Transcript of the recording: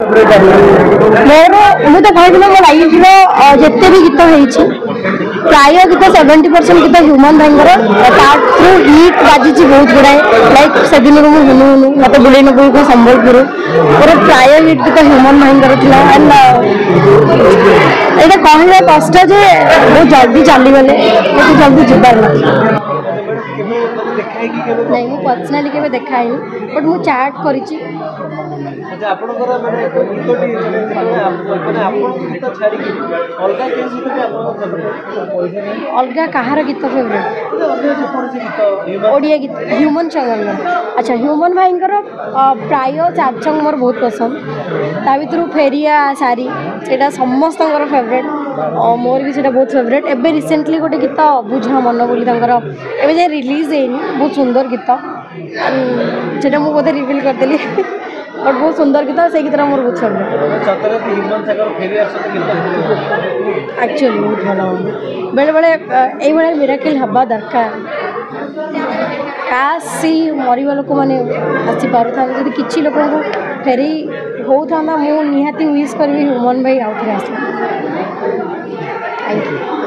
मोर मुझे तो कहना मो लाइफ जिते भी गीत हो प्राय गीत 70% गीत ह्यूमन भाई थ्रू हिट बाजी बहुत गुड़ाए लाइक से दिन को हुनु हुनु मत बुले नबू को संबलपुर पूरा प्राय हिट गीत ह्यूमन भाई एंड यहाँ कहला कष्ट जे बहुत जल्दी चलीगले मत जल्दी जीवार नहीं मु पर्सनाली के देखा है बट मु चैट करी अलग कहार गीत फेवरेट ओडिया गीत ह्यूमन चंगल अच्छा ह्यूमन भाई प्राय 4 सॉन्ग मोर बहुत पसंद ता भर फेरिया सारी से समस्त फेवरेट मोर भी से बहुत फेवरेट एवं रिसेंटली गोटे गीत बुझा मन बोली एवं रिलीज है बहुत सुंदर गीत से बोधे रिविल करदेली बट बहुत सुंदर गीत से गीत मोर बहुत फेवरेट एक्चुअली बहुत भल बेले बेले ये मिराकिल हवा दरकार काशी मरवा लोक मैंने आसी पार था किसी लोक फेरी होता मुझे निहाती विश करी ह्यूमन भाई आउ थे आस थैंक यू।